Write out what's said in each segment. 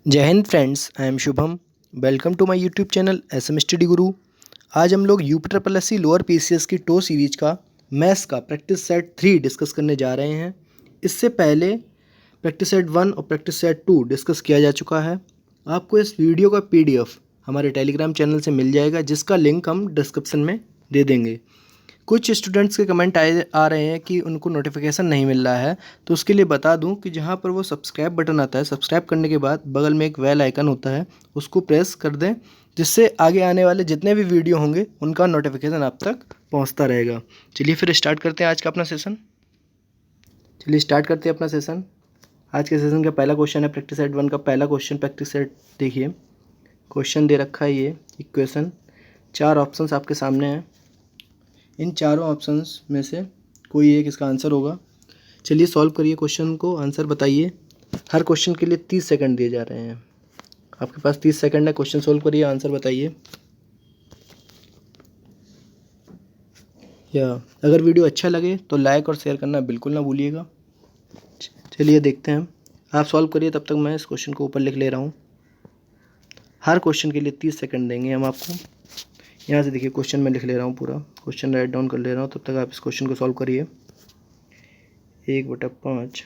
जय Hind friends, I am Shubham. Welcome to my YouTube channel SM study guru. आज हम लोग UPSSC लोअर PCS की टो सीरीज का मैथ्स का प्रैक्टिस सेट 3 डिस्कस करने जा रहे हैं। इससे पहले प्रैक्टिस सेट 1 और प्रैक्टिस सेट 2 डिस्कस किया जा चुका है। आपको इस वीडियो का PDF हमारे टेलीग्राम चैनल से मिल जाएगा, जिसका लिंक हम डिस्क्रिप्शन में दे देंगे। कुछ स्टूडेंट्स के कमेंट आ रहे हैं कि उनको नोटिफिकेशन नहीं मिल रहा है, तो उसके लिए बता दूं कि जहां पर वो सब्सक्राइब बटन आता है, सब्सक्राइब करने के बाद बगल में एक बेल आइकन होता है, उसको प्रेस कर दें, जिससे आगे आने वाले जितने भी वीडियो होंगे उनका नोटिफिकेशन आप तक पहुंचता रहेगा। चलिए फिर स्टार्ट करते हैं आज का अपना सेशन। चलिए स्टार्ट करते हैं अपना सेशन। आज के सेशन का पहला क्वेश्चन है प्रैक्टिस सेट 1 का पहला क्वेश्चन। प्रैक्टिस सेट देखिए, क्वेश्चन दे रखा है ये इक्वेशन, 4 ऑप्शंस आपके सामने हैं। इन चारों ऑप्शंस में से कोई एक इसका आंसर होगा। चलिए सॉल्व करिए क्वेश्चन को, आंसर बताइए। हर क्वेश्चन के लिए 30 सेकंड दिए जा रहे हैं। आपके पास 30 सेकंड है, क्वेश्चन सॉल्व करिए, आंसर बताइए। या अगर वीडियो अच्छा लगे तो लाइक और शेयर करना बिल्कुल ना भूलिएगा। चलिए देखते हैं, आप सॉल्व करिए, तब तक मैं इस क्वेश्चन को ऊपर लिख ले रहा हूँ। हर क्वेश्चन के लिए 30 सेकंड देंगे हम आपको। यहाँ से देखिए क्वेश्चन मैं लिख ले रहा हूँ, पूरा क्वेश्चन राइट डाउन कर ले रहा हूँ, तब तक आप इस क्वेश्चन को सॉल्व करिए। 1/5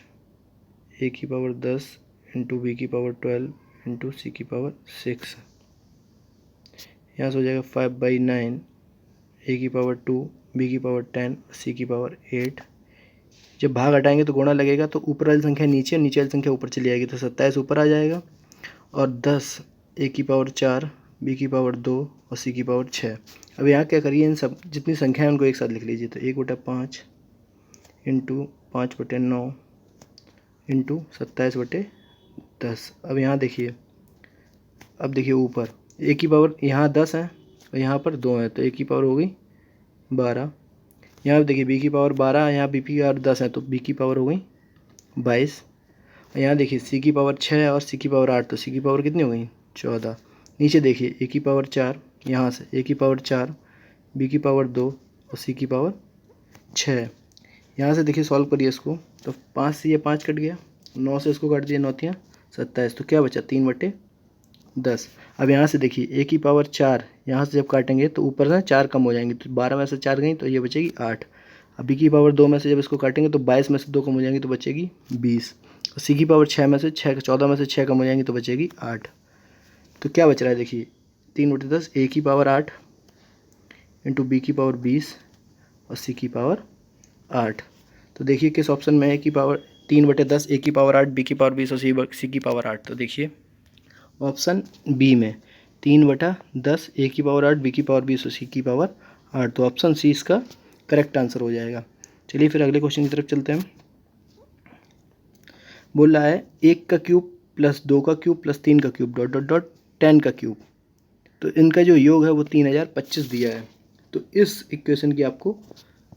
a की पावर 10 इंटू b की पावर 12 इंटू c की पावर 6। यहाँ से हो जाएगा 5/9 a की पावर 2 b की पावर 10 c की पावर 8। जब भाग हटाएंगे तो गुणा लगेगा, तो ऊपर वाली संख्या नीचे, नीचे वाली संख्या ऊपर चली जाएगी, तो 27 ऊपर आ जाएगा। और 10 a की पावर 4 b की पावर 2 और c की पावर 6। अब यहाँ क्या करिए, इन सब जितनी संख्या है उनको एक साथ लिख लीजिए। तो 1/5 इंटू 5/9 इंटू 27/10। अब यहाँ देखिए, अब देखिए ऊपर a की पावर यहाँ 10 है और यहाँ पर 2 है, तो a की पावर हो गई 12। यहाँ देखिए b की पावर 12, यहाँ b की पावर 10 है, तो b की पावर हो गई 22। और यहाँ देखिए c की पावर 6 है और c की पावर 8, तो c की पावर कितनी हो गई 14। नीचे देखिए a की पावर 4, यहाँ से a की पावर 4, b की पावर 2 और c की पावर 6। यहाँ से देखिए सॉल्व करिए इसको, तो 5 से ये 5 कट गया, 9 से इसको काट दिए, 9 तियाँ 27, तो क्या बचा 3/10। अब यहाँ से देखिए a की पावर 4, यहाँ से जब काटेंगे तो ऊपर से 4 कम हो जाएंगे, तो 12 में से 4 गई तो ये बचेगी 8। अब b की पावर 2 में से जब इसको काटेंगे तो 22 में से 2 कम हो जाएंगी, तो बचेगी 20। और c की पावर 6 में से 14 में से 6 कम हो जाएंगी, तो बचेगी 8। तो क्या बच रहा है देखिए, 3/10 a की पावर 8 इंटू b की पावर 20 और c की पावर 8। तो देखिए किस ऑप्शन में है कि पावर 3/10 a की पावर 8 b की पावर 20 और c की पावर 8। तो देखिए ऑप्शन बी में 3/10 a की पावर 8 b की पावर 20 और c की पावर 8, तो ऑप्शन सी इसका करेक्ट आंसर हो जाएगा। चलिए फिर अगले क्वेश्चन की तरफ चलते हैं। बोल रहा है 1 का क्यूब प्लस 2 का क्यूब प्लस 3 का क्यूब डॉट डॉट डॉट 10 का क्यूब, तो इनका जो योग है वो 3025 दिया है। तो इस इक्वेशन की आपको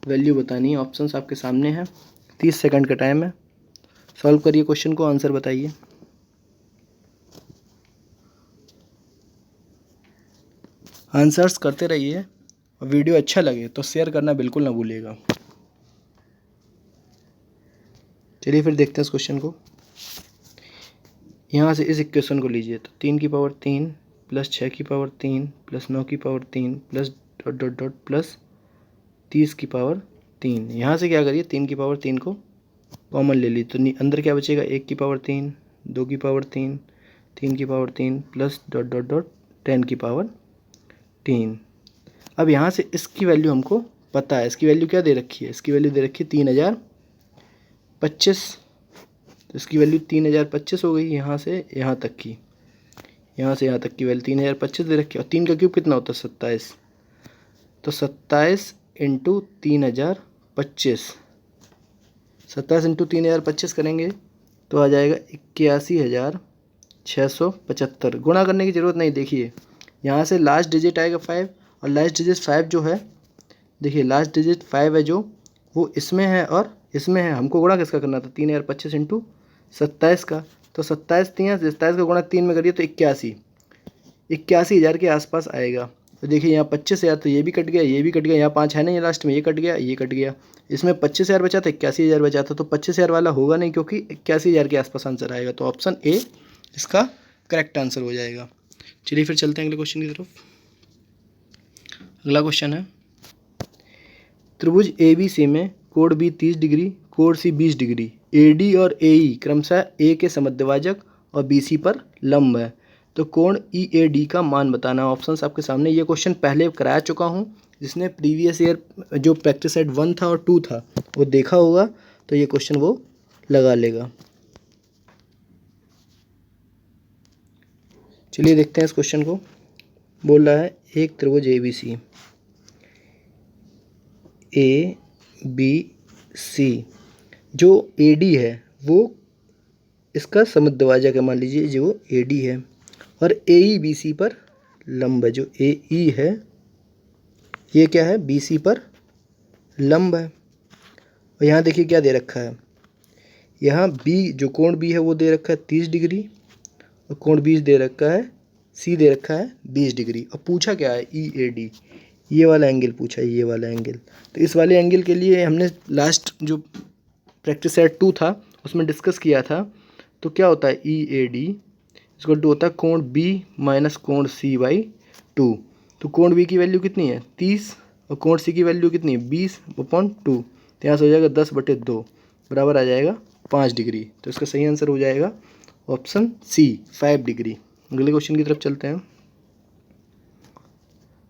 वैल्यू बतानी है। ऑप्शंस आपके सामने हैं, 30 सेकंड का टाइम है। सॉल्व करिए क्वेश्चन को, आंसर बताइए। आंसर्स करते रहिए और वीडियो अच्छा लगे तो शेयर करना बिल्कुल ना भूलिएगा। चलिए फिर देखते हैं इस क्वेश्चन को। यहाँ से इस इक्वेशन को लीजिए, तो 3 की पावर 3 प्लस 6 की पावर 3 प्लस 9 की power 3 plus dot dot dot plus 30 की पावर 3। यहाँ से क्या करिए, 3 की पावर 3 को कॉमन ले ली, तो अंदर क्या बचेगा, 1 की पावर 3, 2 की पावर 3, 3 की power 3 plus dot dot dot 10 की पावर 3। अब यहाँ से इसकी वैल्यू हमको पता है, इसकी वैल्यू क्या दे रखी है, इसकी वैल्यू दे रखी है 3025। तो इसकी वैल्यू 3025 हो गई, यहाँ से यहाँ तक की, यहाँ से यहाँ तक की वैल्यू 3025 दे रखी है। और 3 का क्यूब कितना होता है 27, तो 27 इंटू 3025, 27 इंटू 3025 करेंगे तो आ जाएगा 81,675। गुणा करने की ज़रूरत नहीं, देखिए यहाँ से लास्ट डिजिट आएगा 5, और लास्ट डिजिट 5 जो है, देखिए लास्ट डिजिट 5 है जो, वो इसमें है और इसमें है। हमको गुणा किसका करना था, 3025 इंटू 27 का, तो 27 का गुणा 3 में करिए तो 81,000 के आसपास आएगा। तो देखिए यहाँ 25,000, तो ये भी कट गया, ये भी कट गया, यहाँ 5 है नहीं लास्ट में, ये कट गया, ये कट गया। इसमें 25,000 बचा था, 81,000 बचा था, तो 25,000 वाला होगा नहीं, क्योंकि 81,000 के आसपास आंसर आएगा। तो ऑप्शन ए इसका करेक्ट आंसर हो जाएगा। चलिए फिर चलते हैं अगले क्वेश्चन की तरफ। अगला क्वेश्चन है, त्रिभुज ए बी सी में कोण बी 30 डिग्री, कोण सी 20 डिग्री, ए डी और ए ई क्रमशः ए के समद्विभाजक और बी सी पर लंब है, तो कोण ई ए डी का मान बताना है। ऑप्शंस आपके सामने। ये क्वेश्चन पहले कराया चुका हूँ, जिसने प्रीवियस ईयर जो प्रैक्टिस सेट 1 था और 2 था वो देखा होगा, तो ये क्वेश्चन वो लगा लेगा। चलिए देखते हैं इस क्वेश्चन को। बोल रहा है एक त्रिभुज ए बी सी, जो ए डी है वो इसका समद्विभाजक है, मान लीजिए जो ए डी है, और ए ई बी सी पर लंब है। जो ए ई है ये क्या है, बी सी पर लंब है। और यहाँ देखिए क्या दे रखा है, यहाँ बी जो कोण बी है वो दे रखा है 30 डिग्री, और कोण बी दे रखा है, सी दे रखा है 20 डिग्री। और पूछा क्या है, ई ए डी, ये वाला एंगल पूछा है, ये वाला एंगल। तो इस वाले एंगल के लिए हमने लास्ट जो प्रैक्टिस सेट 2 था उसमें डिस्कस किया था। तो क्या होता है, ई ए डी इसको टू होता है कोण बी माइनस कोण सी बाई 2। तो कोण बी की वैल्यू कितनी है 30, और कोण सी की वैल्यू कितनी है 20/2। तो यहाँ से हो जाएगा 10/2 बराबर आ जाएगा 5 डिग्री। तो इसका सही आंसर हो जाएगा ऑप्शन सी 5 डिग्री। अगले क्वेश्चन की तरफ चलते हैं।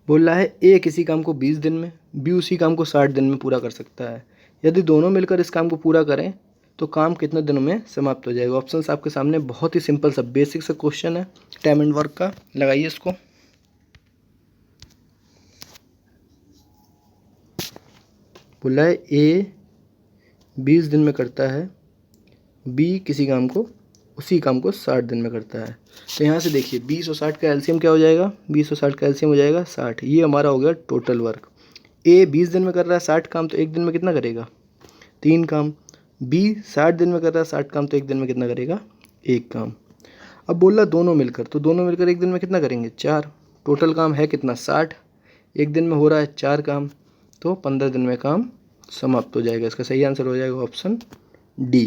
बोल रहा है ए किसी काम को 20 दिन में, बी उसी काम को 60 दिन में पूरा कर सकता है। यदि दोनों मिलकर इस काम को पूरा करें तो काम कितने दिनों में समाप्त हो जाएगा। ऑप्शंस आपके सामने। बहुत ही सिंपल सा बेसिक सा क्वेश्चन है टाइम एंड वर्क का, लगाइए इसको। बोला है ए 20 दिन में करता है, बी किसी काम को उसी काम को 60 दिन में करता है। तो यहाँ से देखिए 20 और 60 का एलसीएम क्या हो जाएगा, 20 और 60 का एलसीएम हो जाएगा 60। ये हमारा हो गया टोटल वर्क। ए 20 दिन में कर रहा है 60 काम, तो एक दिन में कितना करेगा 3 काम। बी 60 दिन में कर रहा है 60 काम, तो एक दिन में कितना करेगा 1 काम। अब बोल रहा दोनों मिलकर, तो दोनों मिलकर एक दिन में कितना करेंगे 4। टोटल काम है कितना 60, एक दिन में हो रहा है 4 काम, तो 15 दिन में काम समाप्त हो जाएगा। इसका सही आंसर हो जाएगा ऑप्शन डी।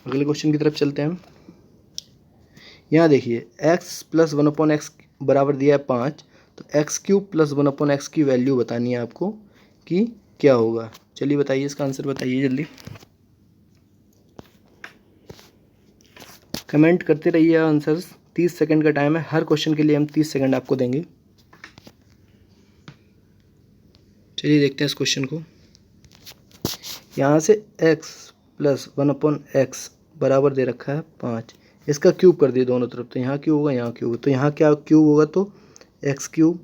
अगले क्वेश्चन की तरफ चलते हैं। यहाँ देखिए x + 1/x बराबर दिया है 5, तो x³ + 1/x की वैल्यू बतानी है आपको कि क्या होगा। चलिए बताइए इसका आंसर बताइए जल्दी, कमेंट करते रहिए आंसर्स। 30 सेकंड का टाइम है, हर क्वेश्चन के लिए हम 30 सेकंड आपको देंगे। चलिए देखते हैं इस क्वेश्चन को। यहाँ से x + 1/x बराबर दे रखा है 5, इसका क्यूब कर दिए दोनों तरफ, तो यहाँ क्यूब होगा यहाँ क्यूब, तो यहाँ क्या क्यूब होगा, तो x³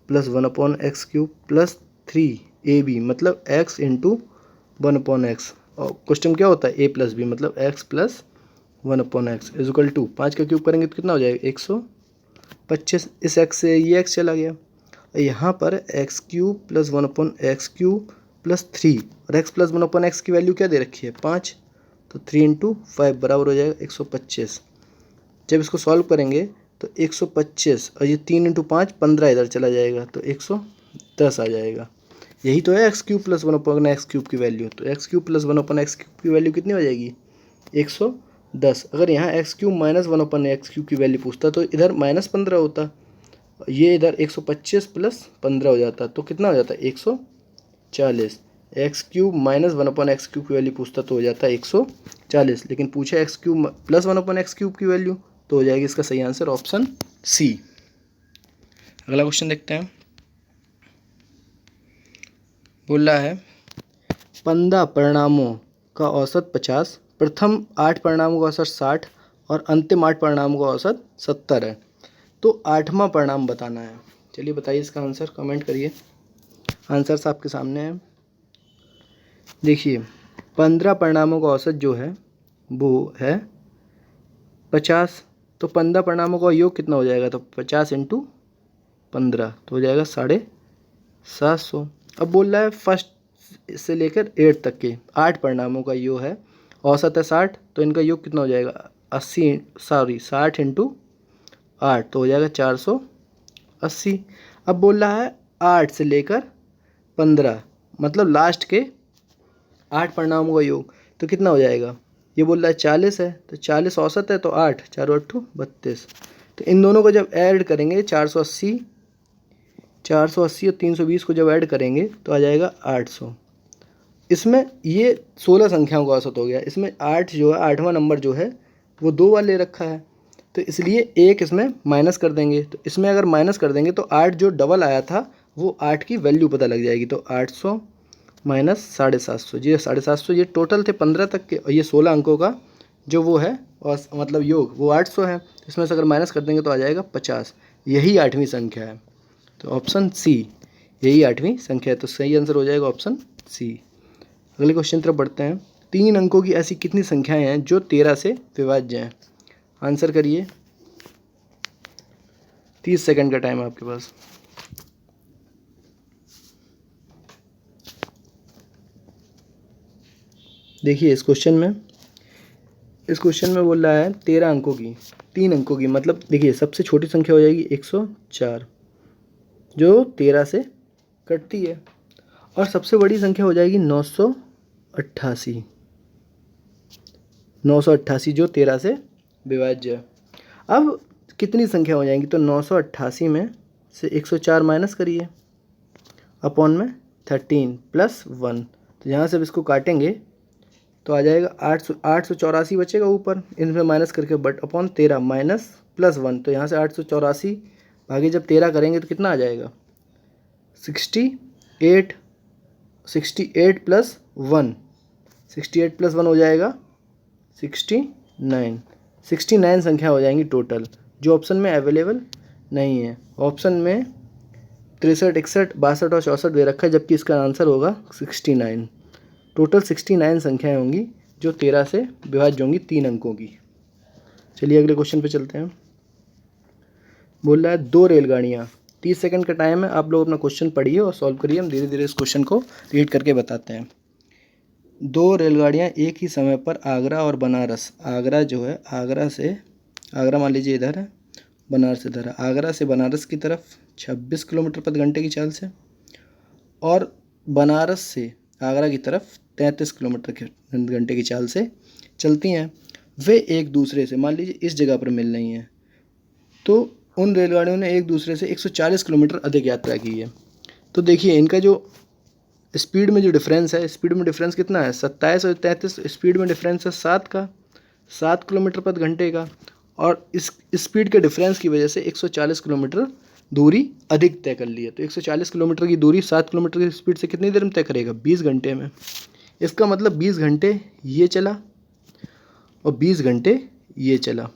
+ 1/x³ + 3ab मतलब x × 1/x। और क्वेश्चन क्या होता है a + b मतलब x + 1/x = 5 का क्यूब करेंगे तो कितना हो जाएगा 125। इस x से ये x चला गया, यहाँ पर x³ + 1/x³ + 3, और x + 1/x की वैल्यू क्या दे रखी है 5, तो 3 × 5 बराबर हो जाएगा 125। जब इसको सॉल्व करेंगे तो 125, और ये 3 × 5 15 इधर चला जाएगा, तो 110 आ जाएगा। यही तो है x³ + 1/x³ की वैल्यू। तो x³ + 1/x³ की वैल्यू कितनी हो जाएगी 110। अगर यहाँ x³ - 1/x³ की वैल्यू पूछता तो इधर -15 होता, ये इधर 125 + 15 हो जाता, तो कितना हो जाता 140। x³ - 1/x³ की वैल्यू पूछता तो हो जाता 140, लेकिन पूछा x³ + 1/x³ की वैल्यू, तो हो जाएगी इसका सही आंसर ऑप्शन सी। अगला क्वेश्चन देखते हैं। बोल रहा है 15 परिणामों का औसत 50, प्रथम 8 परिणामों का औसत 60 और अंतिम 8 परिणामों का औसत 70 है, तो 8वां परिणाम बताना है। चलिए बताइए इसका आंसर, कमेंट करिए। आंसर्स आपके सामने हैं। देखिए 15 परिणामों का औसत जो है वो है 50, तो 15 परिणामों का योग कितना हो जाएगा, तो 50 × 15 तो हो जाएगा 750। अब बोल रहा है फर्स्ट से लेकर 8 तक के 8 परिणामों का योग है, औसत है 60, तो इनका योग कितना हो जाएगा 60 × 8 तो हो जाएगा 480। अब बोल रहा है 8 से लेकर 15 मतलब लास्ट के 8 परिणामों का योग, तो कितना हो जाएगा ये बोल रहा है 40 है, तो 40 औसत है तो 8, 4 8 32। तो इन दोनों को जब ऐड करेंगे 480 और 320 को जब ऐड करेंगे तो आ जाएगा 800। इसमें ये 16 संख्याओं का औसत हो गया। इसमें 8 जो है, 8वां नंबर जो है वो 2 बार ले रखा है, तो इसलिए एक इसमें माइनस कर देंगे। तो इसमें अगर माइनस कर देंगे तो 8 जो डबल आया था वो 8 की वैल्यू पता लग जाएगी। तो 800 माइनस 750, जी 750 ये टोटल थे 15 तक के, और ये 16 अंकों का जो वो है और मतलब योग वो 800 है। इसमें से अगर माइनस कर देंगे तो आ जाएगा 50। यही 8वीं संख्या है। तो ऑप्शन सी, यही 8वीं संख्या है। तो सही आंसर हो जाएगा ऑप्शन सी। अगले क्वेश्चन तरफ बढ़ते हैं। 3 अंकों की ऐसी कितनी संख्याएं हैं जो 13 से विभाज्य हैं? आंसर करिए, 30 सेकंड का टाइम है आपके पास। देखिए इस क्वेश्चन में बोल रहा है 13 अंकों की, 3 अंकों की, मतलब देखिए सबसे छोटी संख्या हो जाएगी 104 जो 13 से कटती है, और सबसे बड़ी संख्या हो जाएगी 988 जो 13 से विभाज्य है। अब कितनी संख्या हो जाएंगी? तो 988 में से 104 माइनस करिए, अपॉन में 13 प्लस 1, तो यहाँ से अब इसको काटेंगे तो आ जाएगा 884 बचेगा ऊपर, इनमें माइनस करके, बट अपॉन 13 माइनस प्लस 1, तो यहाँ से 884 भागे जब 13 करेंगे तो कितना आ जाएगा? 68 प्लस 1, 68 प्लस 1 हो जाएगा 69 संख्या हो जाएंगी टोटल, जो ऑप्शन में अवेलेबल नहीं है। ऑप्शन में 63, 61, 62 और 64 दे रखा है, जबकि इसका आंसर होगा 69। टोटल 69 संख्याएं होंगी जो 13 से विभाज्य होंगी 3 अंकों की। चलिए अगले क्वेश्चन पे चलते हैं। बोल रहा है 2 रेलगाड़ियाँ, 30 सेकंड का टाइम है, आप लोग अपना क्वेश्चन पढ़िए और सॉल्व करिए। हम धीरे धीरे इस क्वेश्चन को रीड करके बताते हैं। 2 रेलगाड़ियाँ एक ही समय पर आगरा और बनारस, आगरा जो है आगरा मान लीजिए इधर है, बनारस इधर है, आगरा से बनारस की तरफ 26 किलोमीटर प्रति घंटे की चाल से, और बनारस से आगरा की तरफ 33 किलोमीटर घंटे की चाल से चलती हैं। वे एक दूसरे से मान लीजिए इस जगह पर मिल रही हैं, तो उन रेलगाड़ियों ने एक दूसरे से 140 किलोमीटर अधिक यात्रा की है। तो देखिए इनका जो स्पीड में जो डिफरेंस है, स्पीड में डिफरेंस कितना है? 27 और 33 स्पीड में डिफरेंस है 7 किलोमीटर प्रति घंटे का, और इस स्पीड के डिफरेंस की वजह से 140 किलोमीटर दूरी अधिक तय कर ली है। तो 140 किलोमीटर की दूरी 7 किलोमीटर की स्पीड से कितनी देर में तय करेगा? 20 घंटे में। इसका मतलब 20 घंटे ये चला और 20 घंटे ये चला,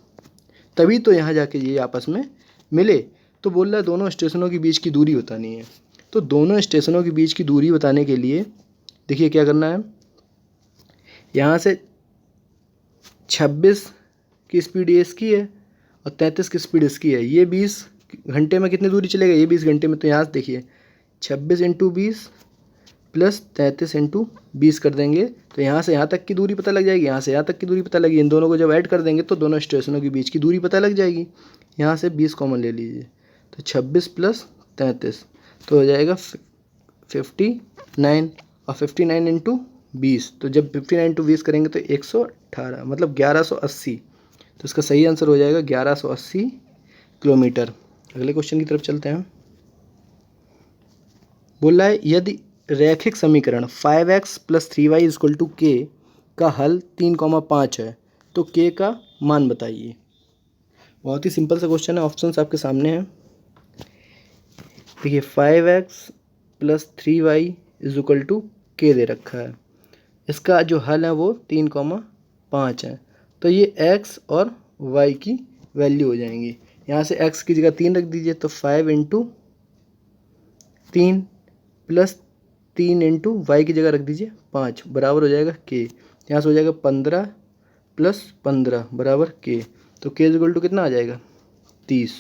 तभी तो यहाँ जाके ये आपस में मिले। तो बोल रहा है दोनों स्टेशनों के बीच की दूरी बतानी है। तो दोनों स्टेशनों के बीच की दूरी बताने के लिए देखिए क्या करना है, यहाँ से 26 की स्पीड ये इसकी है और 33 की स्पीड इसकी है। ये 20 घंटे में कितनी दूरी चलेगा? ये 20 घंटे में, तो यहाँ से देखिए 26 × 20 प्लस 33 × 20 कर देंगे तो यहाँ से यहाँ तक की दूरी पता लग जाएगी, यहाँ से यहाँ तक की दूरी पता लगी। इन दोनों को जब ऐड कर देंगे तो दोनों स्टेशनों के बीच की दूरी पता लग जाएगी। यहाँ से 20 कॉमन ले लीजिए, तो 26 प्लस 33 तो हो जाएगा 59, और 59 × 20, तो जब 59 × 20 करेंगे तो 118, मतलब 1180। तो इसका सही आंसर हो जाएगा 1180 किलोमीटर। अगले क्वेश्चन की तरफ चलते हैं। बोल रहा है यदि रैखिक समीकरण 5x + 3y = k का हल 3,5 है तो k का मान बताइए। बहुत ही सिंपल सा क्वेश्चन है, ऑप्शंस आपके सामने हैं। देखिए 5x + 3y = k दे रखा है, इसका जो हल है वो 3,5 है। तो ये x और y की वैल्यू हो जाएंगी। यहाँ से x की जगह 3 रख दीजिए, तो 5 × 3 प्लस 3 × y की जगह रख दीजिए 5 बराबर हो जाएगा k। यहाँ से हो जाएगा 15 + 15 बराबर k। तो k = कितना आ जाएगा? 30।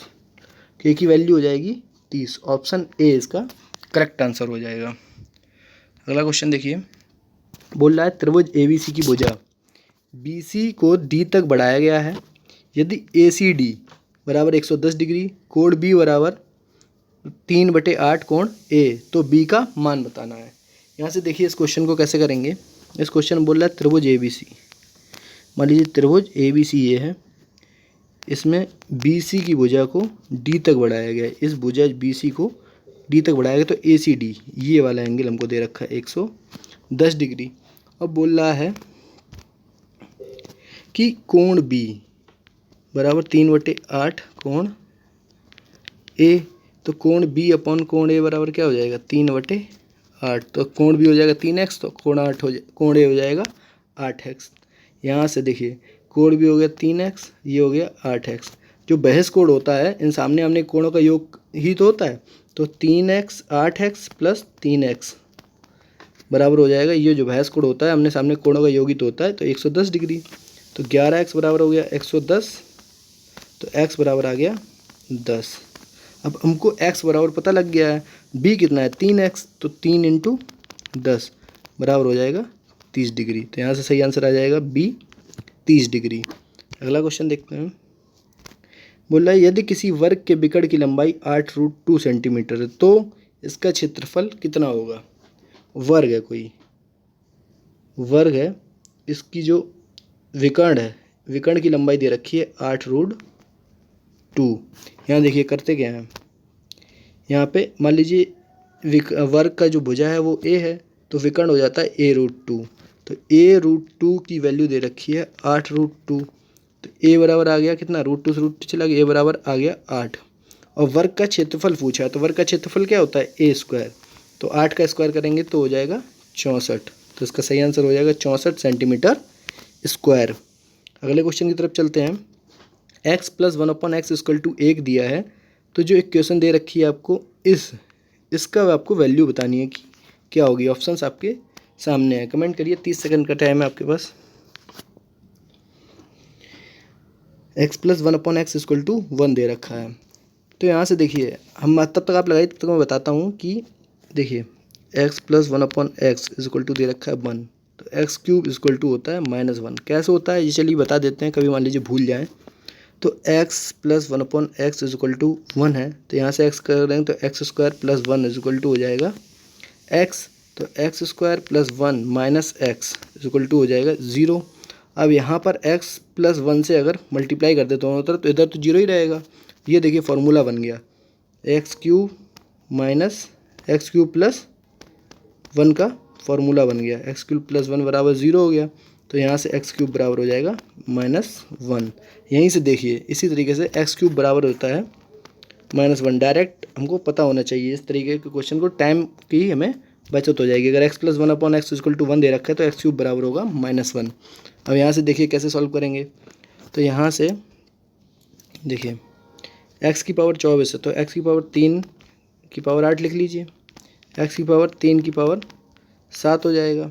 k की वैल्यू हो जाएगी 30। ऑप्शन ए इसका करेक्ट आंसर हो जाएगा। अगला क्वेश्चन देखिए। बोल रहा है त्रिभुज ABC की भुजा BC को D तक बढ़ाया गया है। यदि ACD बराबर 110 डिग्री, कोण B बराबर 3/8 कोण A, तो B का मान बताना है। यहाँ से देखिए इस क्वेश्चन को कैसे करेंगे। इस क्वेश्चन में बोल रहा है त्रिभुज ABC, मान लीजिए त्रिभुज ABC ये है, इसमें BC की भुजा को D तक बढ़ाया गया है, इस भुजा BC को D तक बढ़ाया गया, तो ACD ये वाला एंगल हमको दे रखा है 110 डिग्री। अब बोल रहा है कि कोण B बराबर 3/8 कोण A, तो कोण B अपॉन कोण A बराबर क्या हो जाएगा 3/8, तो कोण B हो जाएगा 3x, तो कोण A हो जाएगा 8x। यहाँ से देखिए कोण B हो गया 3x, ये हो गया 8x। जो बहस कोण होता है इन सामने आमने कोणों का योग ही तो होता है, तो 3x 8x प्लस 3x बराबर हो जाएगा, ये जो बहस कोण होता है आमने सामने कोणों का योग ही तो होता है, तो 110 डिग्री। तो 11x बराबर हो गया 110, तो x बराबर आ गया 10। अब हमको x बराबर पता लग गया है, b कितना है 3x, तो 3 × 10 बराबर हो जाएगा 30 डिग्री। तो यहाँ से सही आंसर आ जाएगा b 30 डिग्री। अगला क्वेश्चन देखते हैं। बोल रहा है यदि किसी वर्ग के विकर्ण की लंबाई 8√2 सेंटीमीटर है तो इसका क्षेत्रफल कितना होगा। वर्ग है, कोई वर्ग है, इसकी जो विकर्ण है, विकर्ण की लंबाई दे रखी है 8√2। यहाँ देखिए करते क्या हैं, यहाँ पे मान लीजिए वर्ग का जो भुजा है वो a है, तो विकर्ण हो जाता है a√2, तो a√2 की वैल्यू दे रखी है 8√2, तो a बराबर आ गया कितना, √2 से √2 चला गया, a बराबर आ गया 8। और वर्ग का क्षेत्रफल पूछा है, तो वर्ग का क्षेत्रफल क्या होता है a², तो 8 का स्क्वायर करेंगे तो हो जाएगा 64, तो इसका सही आंसर हो जाएगा 64 सेंटीमीटर स्क्वायर। अगले क्वेश्चन की तरफ चलते हैं। x + 1/x = 1 दिया है, तो जो इक्वेशन दे रखी है आपको इसका आपको वैल्यू बतानी है कि क्या होगी। ऑप्शंस आपके सामने है, कमेंट करिए, 30 सेकंड का टाइम है आपके पास। x + 1/x = 1 दे रखा है, तो यहाँ से देखिए हम तब तक आप लगाइए, तब तक मैं बताता हूँ कि देखिए x + 1/x = दे रखा है 1, तो x³ होता है -1। कैसे होता है ये चलिए बता देते हैं, कभी मान लीजिए भूल जाएँ। तो x + 1/x = 1 है, तो यहाँ से x करेंगे तो x² + 1 हो जाएगा x, तो x² + 1 - x हो जाएगा 0। अब यहाँ पर x + 1 से अगर मल्टीप्लाई कर दे दोनों तरफ, तो इधर तो 0 ही रहेगा। ये देखिए फॉर्मूला बन गया, x³ - x³ + 1 का फॉर्मूला बन गया, x³ + 1 बराबर 0 हो गया, तो यहाँ से x³ बराबर हो जाएगा -1। यहीं से देखिए इसी तरीके से x³ बराबर होता है -1, डायरेक्ट हमको पता होना चाहिए इस तरीके के क्वेश्चन को, टाइम की हमें बचत हो जाएगी। अगर x + 1/x = 1 दे रखा है तो x³ बराबर होगा -1। अब यहाँ से देखिए कैसे सॉल्व करेंगे, तो यहाँ से देखिए x की पावर 24 है, तो x की पावर 3 की पावर 8 लिख लीजिए, x की पावर 3 की पावर 7 हो जाएगा,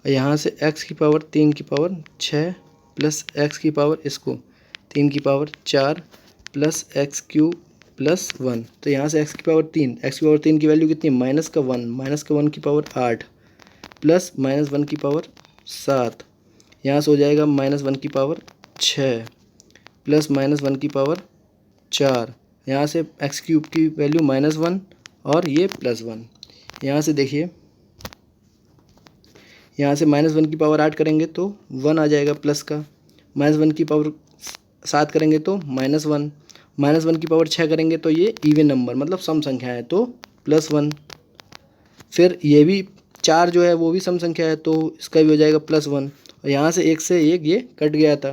और यहाँ से x की पावर 3 की पावर 6 प्लस x की पावर इसको 3 की पावर 4 प्लस x³ + 1, तो यहाँ से x की पावर 3, x की पावर 3 की वैल्यू कितनी है -1 की पावर 8 प्लस -1 की पावर 7, यहाँ से हो जाएगा -1 की पावर 6 प्लस -1 की पावर 4, यहाँ से x³ की वैल्यू -1 और ये +1। यहाँ से देखिए यहाँ से -1 की पावर 8 करेंगे तो 1 आ जाएगा प्लस का, -1 की पावर 7 करेंगे तो -1, -1 की पावर 6 करेंगे तो ये इवन नंबर मतलब सम संख्या है तो +1, फिर ये भी 4 जो है वो भी सम संख्या है तो इसका भी हो जाएगा +1, और यहाँ से 1 से 1 ये कट गया था,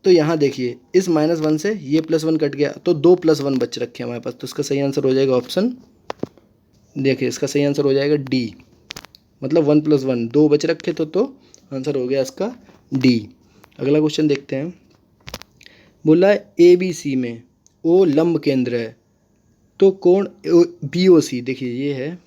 तो यहाँ देखिए इस -1 से ये +1 कट गया, तो 2 + 1 बच रखे हैं हमारे पास, तो इसका सही आंसर हो जाएगा ऑप्शन, देखिए इसका सही आंसर हो जाएगा डी, मतलब 1 + 1 2 बच रखे तो आंसर हो गया इसका डी। अगला क्वेश्चन देखते हैं। बोला है ABC में O लंब केंद्र है, तो कोण BOC, देखिए ये है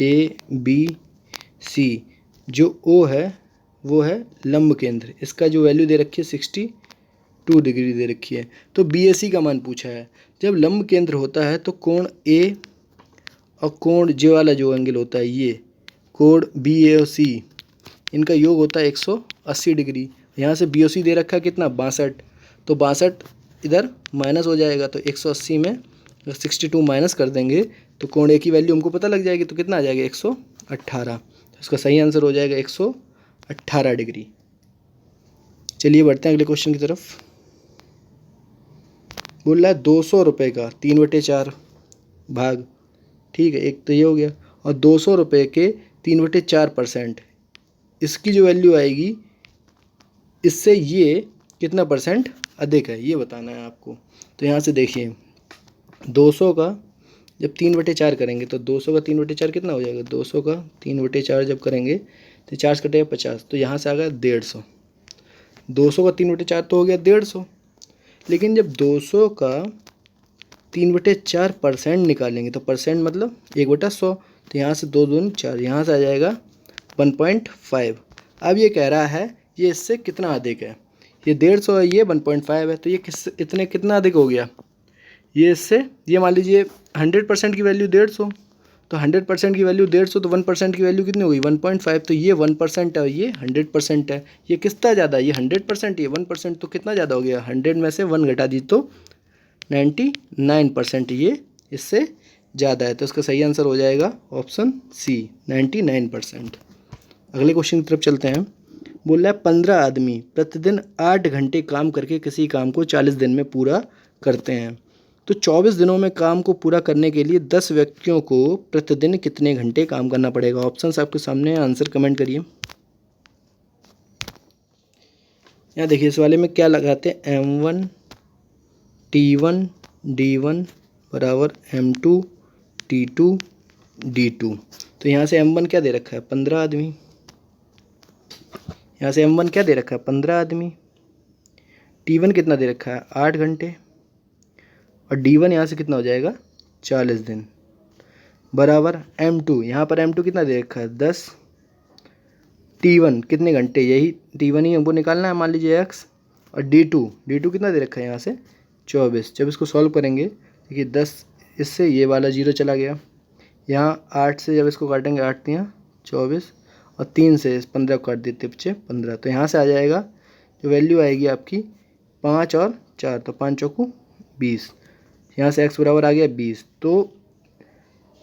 ABC, जो O है वो है लंब केंद्र, इसका जो वैल्यू दे रखी है 62 डिग्री दे रखी है, तो BAC का मान पूछा है। जब लंब केंद्र होता है तो कोण A और कोण जे वाला जो एंगल होता है ये कोण BAC, इनका योग होता है 180 डिग्री। यहाँ से BOC दे रखा है कितना 62, तो 62 इधर माइनस हो जाएगा, तो 180 में 62 माइनस कर देंगे तो कोण A की वैल्यू हमको पता लग जाएगी, तो कितना आ जाएगा 118, तो इसका सही आंसर हो जाएगा 18 डिग्री। चलिए बढ़ते हैं अगले क्वेश्चन की तरफ। बोल रहा है 200 रुपये का 3/4 भाग, ठीक है, एक तो ये हो गया, और 200 रुपये के 3/4%, इसकी जो वैल्यू आएगी इससे ये कितना परसेंट अधिक है ये बताना है आपको। तो यहाँ से देखिए 200 का जब 3/4 करेंगे तो 200 का 3/4 कितना हो जाएगा, 200 का 3/4 जब करेंगे तो 4 कटेगा 50, तो यहाँ से आ गया 150। 200 का 3/4 तो हो गया 150, लेकिन जब 200 का 3/4% निकालेंगे तो परसेंट मतलब 1/100, तो यहाँ से 2 दूनी 4, यहाँ से आ जाएगा 1.5। अब ये कह रहा है ये इससे कितना अधिक है, ये 150 है, ये 1.5 है, तो ये कितना अधिक हो गया, ये इससे, ये मान लीजिए 100% की वैल्यू 150, तो 100% की वैल्यू 150, तो 1% की वैल्यू कितनी होगी 1.5, तो ये 1% है, ये 100% है, ये कितना ज़्यादा है, ये 100%, ये 1%, तो कितना ज़्यादा हो गया, 100 में से 1 घटा दी तो 99%, ये इससे ज़्यादा है, तो इसका सही आंसर हो जाएगा ऑप्शन सी 99%। अगले क्वेश्चन की तरफ चलते हैं। बोल रहा है 15 आदमी प्रतिदिन 8 घंटे काम करके किसी काम को 40 दिन में पूरा करते हैं, तो 24 दिनों में काम को पूरा करने के लिए 10 व्यक्तियों को प्रतिदिन कितने घंटे काम करना पड़ेगा। ऑप्शंस आपके सामने हैं, आंसर कमेंट करिए। यहाँ देखिए इस वाले में क्या लगाते हैं, M1 T1 D1 बराबर M2 T2 D2। तो यहाँ से M1 क्या दे रखा है 15 आदमी, यहाँ से M1 क्या दे रखा है 15 आदमी, T1 कितना दे रखा है 8 घंटे, और D1 यहाँ से कितना हो जाएगा 40 दिन, बराबर M2, यहाँ पर M2 कितना दे रखा है 10, T1 कितने घंटे, यही T1 ही हमको निकालना है, मान लीजिए X, और D2 कितना दे रखा है यहाँ से 24। जब इसको सॉल्व करेंगे देखिए 10 इससे ये वाला 0 चला गया, यहाँ 8 से जब इसको काटेंगे 8 यहाँ 24, और 3 से 15 काट देते बच्चे 15, तो यहाँ से आ जाएगा जो वैल्यू आएगी आपकी 5 और 4, तो 5 चौकू 20, यहाँ से x बराबर आ गया 20। तो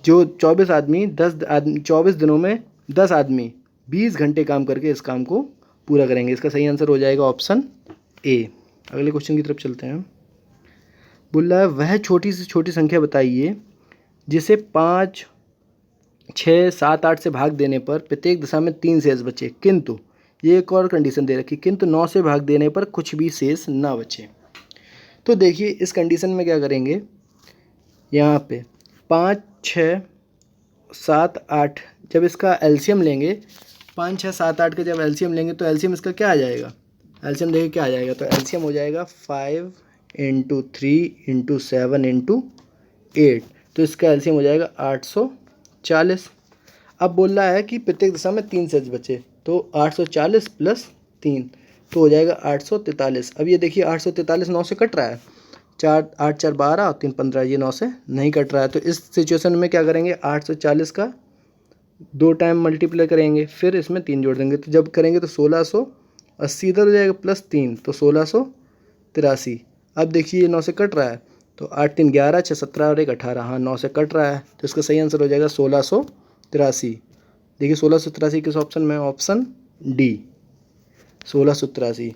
जो 24 आदमी 24 दिनों में 10 आदमी 20 घंटे काम करके इस काम को पूरा करेंगे, इसका सही आंसर हो जाएगा ऑप्शन ए। अगले क्वेश्चन की तरफ चलते हैं। बोल रहा है वह छोटी से छोटी संख्या बताइए जिसे 5, 6, 7, 8 से भाग देने पर प्रत्येक दिशा में 3 शेष बचे, किंतु ये एक और कंडीशन दे रखी, किंतु 9 से भाग देने पर कुछ भी शेष ना बचे। तो देखिए इस कंडीशन में क्या करेंगे, यहाँ पे 5, 6, 7, 8 जब इसका एलसीएम लेंगे, 5, 6, 7, 8 का जब एलसीएम लेंगे तो एलसीएम इसका क्या आ जाएगा, एलसीएम देखिए क्या आ जाएगा, तो एलसीएम हो जाएगा 5 × 3 × 7 × 8, तो इसका एलसीएम हो जाएगा 840। अब बोल रहा है कि प्रत्येक दिशा में 3 शेष बचे, तो 840 + 3 तो हो जाएगा 843। अब ये देखिए 843 9 से कट रहा है, 4 8 4 12 और 3 15, ये 9 से नहीं कट रहा है, तो इस सिचुएशन में क्या करेंगे 840 का 2 टाइम मल्टीप्लाई करेंगे, फिर इसमें 3 जोड़ देंगे, तो जब करेंगे तो 1680 इधर हो जाएगा +3 तो 1683। अब देखिए ये 9 से कट रहा है, तो 8 3 11 6 17 और 1 18, हाँ 9 से कट रहा है, तो इसका सही आंसर हो जाएगा 1683। देखिए 1683 किस ऑप्शन में, ऑप्शन डी 1683।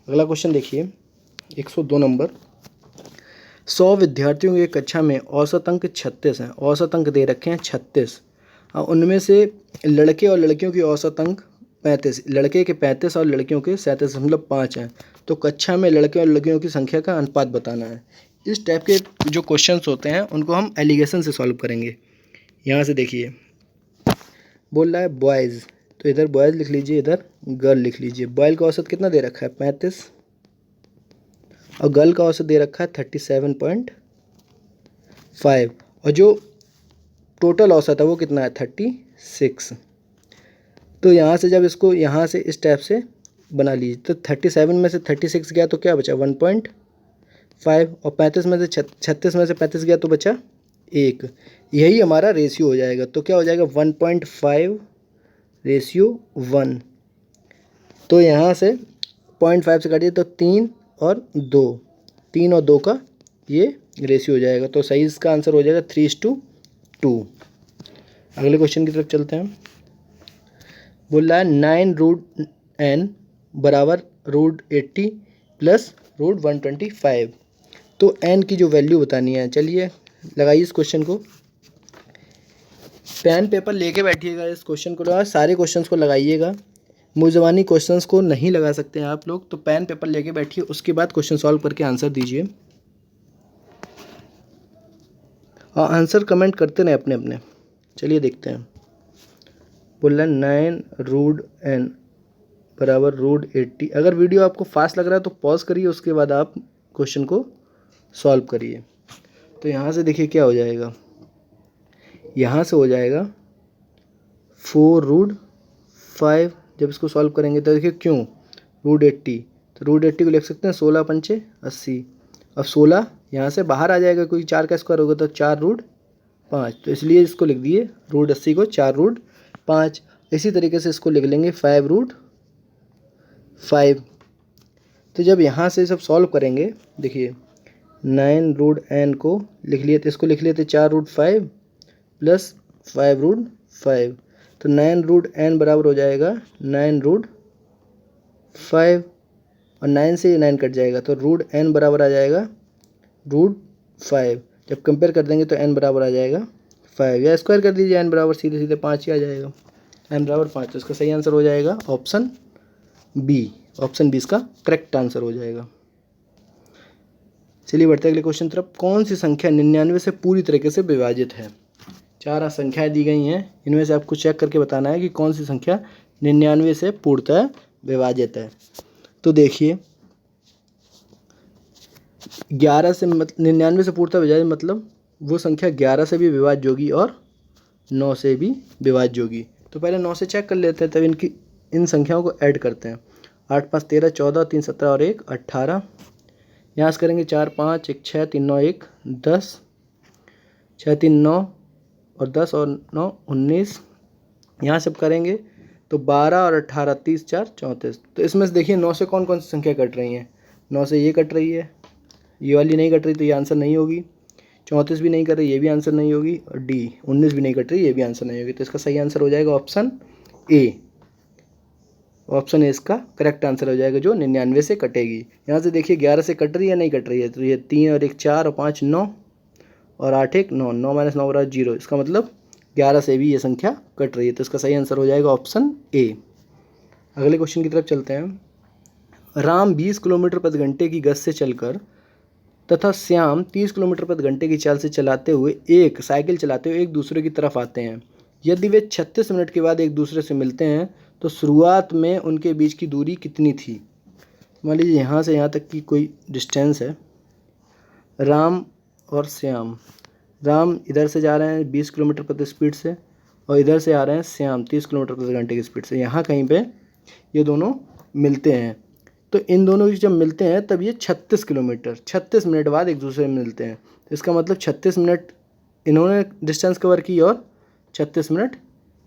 अगला क्वेश्चन देखिए 102 नंबर। 100 विद्यार्थियों की कक्षा में औसत अंक 36 हैं, औसत अंक दे रखे हैं 36, उनमें से लड़के और लड़कियों की औसत अंक 35, लड़के के 35 और लड़कियों के 37.5 हैं, तो कक्षा में लड़के और लड़कियों की संख्या का अनुपात बताना है। इस टाइप के जो क्वेश्चंस होते हैं उनको हम एलिगेशन से सॉल्व करेंगे। यहाँ से देखिए बोल रहा है बॉयज़, तो इधर बॉयज़ लिख लीजिए, इधर गर्ल लिख लीजिए। बॉयल का औसत कितना दे रखा है 35, और गर्ल का औसत दे रखा है 37.5, और जो टोटल औसत है वो कितना है 36। तो यहाँ से जब इसको यहाँ से इस टाइप से बना लीजिए, तो 37 में से 36 गया तो क्या बचा 1.5, और 35 में से 36 में से 35 गया तो बचा 1, यही हमारा रेशियो हो जाएगा। तो क्या हो जाएगा 1.5:1। तो यहाँ से 0.5 से काटिए तो 3 और 2, 3 और 2 का ये रेशियो हो जाएगा, तो सही इसका आंसर हो जाएगा 3:2। अगले क्वेश्चन की तरफ चलते हैं। बोल रहा है n बराबर रूट 80 प्लस रूट 125। तो n की जो वैल्यू बतानी है, चलिए लगाइए इस क्वेश्चन को। पेन पेपर लेके बैठिएगा, इस क्वेश्चन को लगा, सारे क्वेश्चंस को लगाइएगा। मुझवानी क्वेश्चंस को नहीं लगा सकते हैं आप लोग, तो पेन पेपर लेके बैठिए, उसके बाद क्वेश्चन सॉल्व करके आंसर दीजिए और आंसर कमेंट करते रहे अपने अपने। चलिए देखते हैं। बोल रहा है 9 रूट n बराबर रूट 80। अगर वीडियो आपको फास्ट लग रहा है तो पॉज करिए, उसके बाद आप क्वेश्चन को सॉल्व करिए। तो यहाँ से देखिए क्या हो जाएगा, यहाँ से हो जाएगा 4 रूट 5। जब इसको सॉल्व करेंगे तो देखिए क्यों रूट 80, तो रूट 80 को लिख सकते हैं 16 पंचे 80। अब 16 यहाँ से बाहर आ जाएगा, क्योंकि 4 का स्क्वायर होगा तो 4 रूट 5, तो इसलिए इसको लिख दिए रूट 80 को 4 रूट 5। इसी तरीके से इसको लिख लेंगे 5 रूट 5। तो जब यहाँ से सब सॉल्व करेंगे, देखिए 9 रूट n को लिख लिए, तो इसको लिख लेते 4 रूट 5 प्लस 5 रूट 5। तो 9 रूट n बराबर हो जाएगा 9 रूट 5, और 9 से 9 कट जाएगा, तो रूट n बराबर आ जाएगा रूट 5। जब कंपेयर कर देंगे तो n बराबर आ जाएगा 5, या स्क्वायर कर दीजिए n बराबर सीधे सीधे 5 ही आ जाएगा, n बराबर 5। तो इसका सही आंसर हो जाएगा ऑप्शन बी। ऑप्शन बी इसका करेक्ट आंसर हो जाएगा। चलिए बढ़ते हैं अगले क्वेश्चन तरफ। कौन सी संख्या 99 से पूरी तरीके से विभाजित है? 4 संख्याएं दी गई हैं, इनमें से आपको चेक करके बताना है कि कौन सी संख्या 99 से पूर्णतः विभाजित है। तो देखिए 11 से 99 से पूर्णतः विभाजित मतलब वो संख्या 11 से भी विभाज्य होगी और 9 से भी विभाज्य होगी। तो पहले 9 से चेक कर लेते हैं, तब इन संख्याओं को ऐड करते हैं। 8 5 13 14 3 17 और 1 18। यहाँ से करेंगे 4 5 1 6 3 9 1 10, 6 3 9 और 10 और 9 19। यहाँ से करेंगे तो 12 और 18 30 4 34। तो इसमें से देखिए 9 से कौन कौन सी संख्या कट रही हैं। 9 से ये कट रही है, ये वाली नहीं कट रही तो ये आंसर नहीं होगी। 34 भी नहीं कर रही, ये भी आंसर नहीं होगी। और डी 19 भी नहीं कट रही, ये भी आंसर नहीं होगी। तो इसका सही आंसर हो जाएगा ऑप्शन ए। ऑप्शन ए इसका करेक्ट आंसर हो जाएगा, जो 99 से कटेगी। यहाँ से देखिए 11 से कट रही है नहीं कट रही है, तो ये 3 और 1 4 और 5 9 और 8 1 9, 9 - 9 बराबर 0। इसका मतलब 11 से भी ये संख्या कट रही है, तो इसका सही आंसर हो जाएगा ऑप्शन ए। अगले क्वेश्चन की तरफ चलते हैं। राम 20 किलोमीटर प्रति घंटे की गति से चलकर तथा श्याम 30 किलोमीटर प्रति घंटे की चाल से चलाते हुए एक साइकिल चलाते हुए एक दूसरे की तरफ आते हैं। यदि वे 36 मिनट के बाद एक दूसरे से मिलते हैं तो शुरुआत में उनके बीच की दूरी कितनी थी? मान लीजिए यहाँ से यहाँ तक की कोई डिस्टेंस है, राम और श्याम। राम इधर से जा रहे हैं 20 किलोमीटर प्रति स्पीड से, और इधर से आ रहे हैं श्याम 30 किलोमीटर प्रति घंटे की स्पीड से। यहाँ कहीं पे ये दोनों मिलते हैं, तो इन दोनों की जब मिलते हैं तब ये 36 मिनट बाद एक दूसरे में मिलते हैं। तो इसका मतलब 36 मिनट इन्होंने डिस्टेंस कवर की और 36 मिनट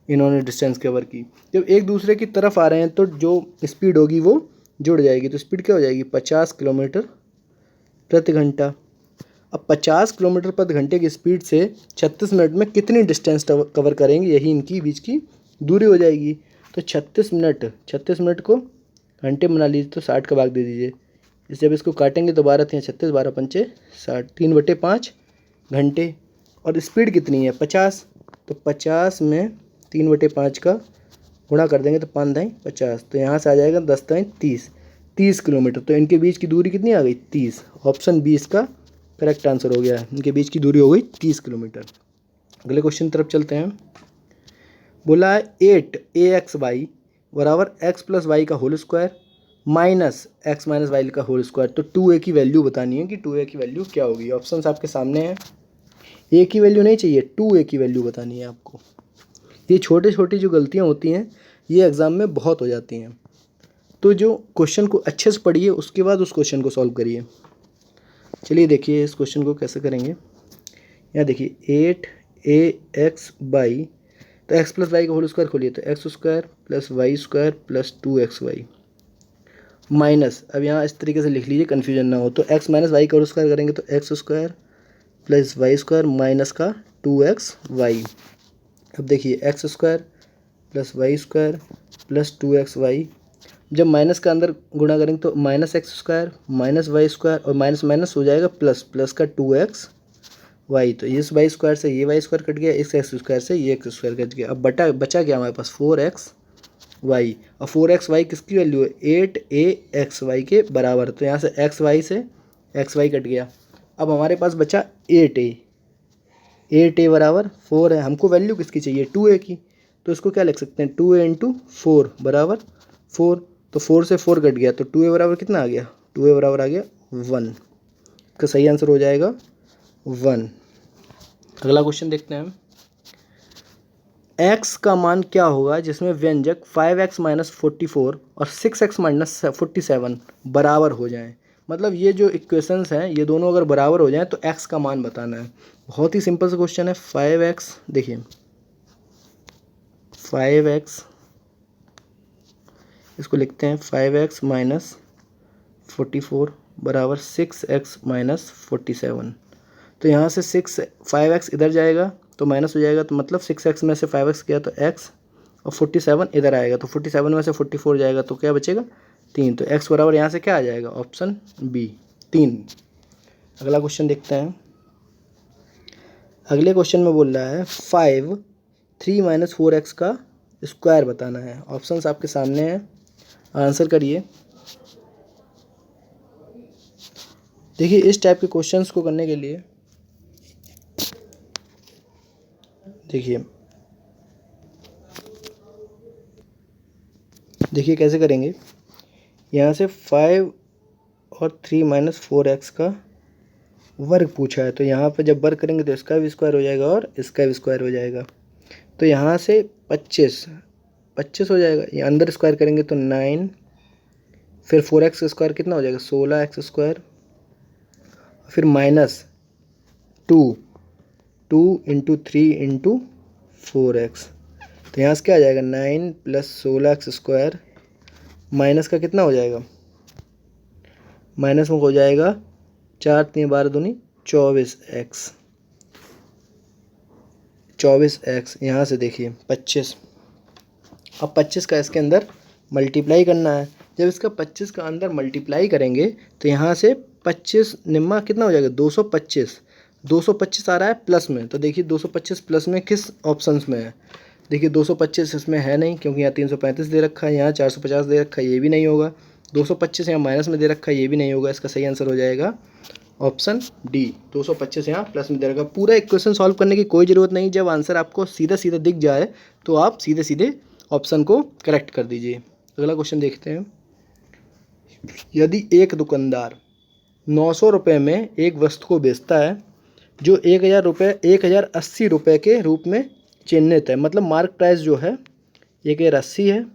इन्होंने डिस्टेंस कवर की। जब एक दूसरे की तरफ आ रहे हैं तो जो स्पीड होगी वो जुड़ जाएगी, तो स्पीड क्या हो जाएगी 50 किलोमीटर प्रति घंटा। अब 50 किलोमीटर प्रति घंटे की स्पीड से 36 मिनट में कितनी डिस्टेंस कवर करेंगे, यही इनकी बीच की दूरी हो जाएगी। तो 36 मिनट को घंटे बना लीजिए, तो 60 का भाग दे दीजिए। इस जब इसको काटेंगे तो 12 3 36, 12 पंचे 60, 3/5 घंटे। और स्पीड कितनी है 50, तो 50 में 3/5 का गुणा कर देंगे तो 5 दाई 50, तो यहाँ से आ जाएगा 10 दाई 30 किलोमीटर। तो इनके बीच की दूरी कितनी आ गई 30। ऑप्शन बी इसका करेक्ट आंसर हो गया है, इनके बीच की दूरी हो गई 30 किलोमीटर। अगले क्वेश्चन की तरफ चलते हैं। बोला है 8axy बराबर x + y का whole square minus x - y का होल स्क्वायर। तो 2a की वैल्यू बतानी है कि 2a की वैल्यू क्या होगी। ऑप्शंस आपके सामने हैं, a की वैल्यू नहीं चाहिए, 2a की वैल्यू बतानी है आपको। ये छोटी छोटी जो गलतियाँ होती हैं ये एग्ज़ाम में बहुत हो जाती हैं, तो जो क्वेश्चन को अच्छे से पढ़िए उसके बाद उस क्वेश्चन को सॉल्व करिए। चलिए देखिए इस क्वेश्चन को कैसे करेंगे। यहाँ देखिए 8axy, तो x + y का होल स्क्वायर खोलिए, तो x² + y² + 2xy माइनस, अब यहाँ इस तरीके से लिख लीजिए कन्फ्यूजन ना हो, तो x - y का होल स्क्वायर करेंगे तो x² + y² माइनस का 2xy। अब देखिए x² + y² + 2xy जब माइनस का अंदर गुणा करेंगे तो minus x square minus y square और माइनस माइनस हो जाएगा प्लस, प्लस का 2x वाई। तो इस वाई स्क्वायर से ये वाई स्क्वायर कट गया, इस एक्स स्क्वायर से ये एक्स स्क्वायर कट गया। अब बचा गया हमारे पास 4x वाई, और 4x वाई किसकी वैल्यू है 8ax वाई के बराबर। तो यहाँ से एक्स वाई से एक्स वाई कट गया। अब हमारे पास बचा 8a बराबर 4 है। हमको वैल्यू किसकी चाहिए 2a की, तो इसको क्या लिख सकते हैं 2a इंटू 4 बराबर 4। तो 4 से 4 कट गया, तो 2a बराबर कितना आ गया, 2a बराबर आ गया 1। इसका सही आंसर हो जाएगा 1। अगला क्वेश्चन देखते हैं हम। x का मान क्या होगा जिसमें व्यंजक 5x माइनस 44 और 6x माइनस 47 बराबर हो जाएं। मतलब ये जो इक्वेशंस हैं ये दोनों अगर बराबर हो जाएं तो x का मान बताना है। बहुत ही सिंपल सा क्वेश्चन है। 5x देखिए 5x, इसको लिखते हैं 5x माइनस 44 बराबर 6x माइनस 47। तो यहाँ से 5x इधर जाएगा तो माइनस हो जाएगा, तो मतलब 6x में से 5x गया तो x, और 47 इधर आएगा तो 47 में से 44 जाएगा तो क्या बचेगा 3। तो x बराबर यहाँ से क्या आ जाएगा ऑप्शन बी 3। अगला क्वेश्चन देखते हैं। अगले क्वेश्चन में बोल रहा है 3 माइनस 4x का स्क्वायर बताना है। ऑप्शंस आपके सामने हैं, आंसर करिए। देखिए इस टाइप के क्वेश्चंस को करने के लिए देखिए कैसे करेंगे। यहाँ से 5 और 3 माइनस 4x का वर्ग पूछा है, तो यहाँ पे जब वर्ग करेंगे तो इसका भी स्क्वायर हो जाएगा और इसका भी स्क्वायर हो जाएगा। तो यहाँ से 25 हो जाएगा, ये अंदर स्क्वायर करेंगे तो 9, फिर 4x का स्क्वायर कितना हो जाएगा 16x स्क्वायर, फिर माइनस 2 इंटू 3 इंटू 4x। तो यहाँ से क्या आ जाएगा 9 प्लस 16x स्क्वायर, माइनस का कितना हो जाएगा, माइनस में हो जाएगा 4 3 12 दूनी 24x। यहाँ से देखिए 25, अब 25 का इसके अंदर मल्टीप्लाई करना है। जब इसका 25 का अंदर मल्टीप्लाई करेंगे तो यहाँ से 25 निम्मा कितना हो जाएगा 225 आ रहा है प्लस में। तो देखिए 225 प्लस में किस ऑप्शंस में है, देखिए 225 इसमें है नहीं क्योंकि यहाँ 335 दे रखा है, यहाँ 450 दे रखा है, ये भी नहीं होगा। 225 यहाँ माइनस में दे रखा है, ये भी नहीं होगा। इसका सही आंसर हो जाएगा ऑप्शन डी 225 यहाँ प्लस में दे रखा। पूरा इक्वेशन सॉल्व करने की कोई ज़रूरत नहीं, जब आंसर आपको सीधा सीधा दिख जाए तो आप सीधे सीधे ऑप्शन को करेक्ट कर दीजिए। अगला क्वेश्चन देखते हैं। यदि एक दुकानदार 900 रुपये में एक वस्तु को बेचता है जो 1080 रुपये के रूप में चिन्हित है, मतलब मार्क प्राइस जो है 1080 है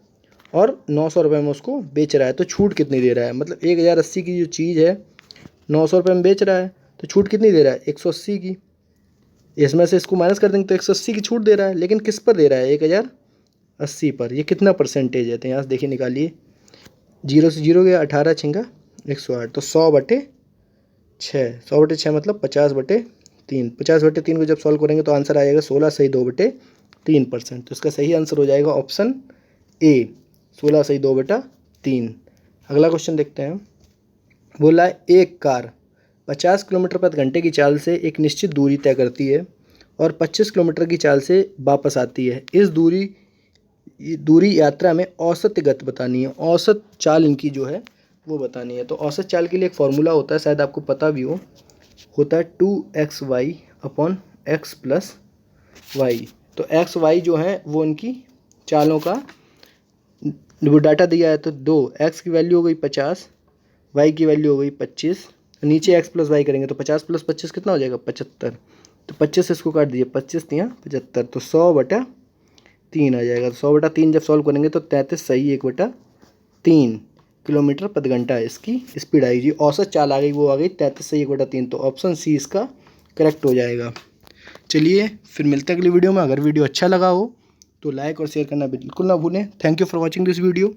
और 900 रुपये में उसको बेच रहा है, तो छूट कितनी दे रहा है। मतलब 1080 की जो चीज़ है 900 रुपये में बेच रहा है तो छूट कितनी दे रहा है 180 की। इसमें से इसको माइनस कर देंगे तो 180 की छूट दे रहा है, लेकिन किस पर दे रहा है 1080 पर। ये कितना परसेंटेज है, तो यहाँ से देखिए निकालिए, 0 से 0 गया, 18 छिंगा 108, तो 100/6, 100/6 मतलब 50/3। 50/3 को जब सॉल्व करेंगे तो आंसर आ जाएगा 16 सही 2/3%। तो इसका सही आंसर हो जाएगा ऑप्शन ए 16 सही 2/3। अगला क्वेश्चन देखते हैं। बोला है एक कार 50 किलोमीटर प्रति घंटे की चाल से एक निश्चित दूरी तय करती है और 25 किलोमीटर की चाल से वापस आती है। इस दूरी यात्रा में औसत गति बतानी है, औसत चाल इनकी जो है वो बतानी है। तो औसत चाल के लिए एक फार्मूला होता है, शायद आपको पता भी होता है 2xy/x प्लस वाई। तो एक्स वाई जो है वो इनकी चालों का वो डाटा दिया है। तो 2x की वैल्यू हो गई 50, y की वैल्यू हो गई 25, नीचे x प्लस वाई करेंगे तो 50 प्लस 25 कितना हो जाएगा 75। तो 25 इसको काट दीजिए, 25 3 75, तो 100/3 आ जाएगा। तो 100/3 जब सॉल्व करेंगे तो 33 सही 1/3 किलोमीटर प्रति घंटा इसकी स्पीड आएगी। औसत चाल आ गई, वो आ गई 33 सही 1/3। तो ऑप्शन सी इसका करेक्ट हो जाएगा। चलिए फिर मिलते हैं अगली वीडियो में। अगर वीडियो अच्छा लगा हो तो लाइक और शेयर करना बिल्कुल ना भूलें। Thank you for watching this video.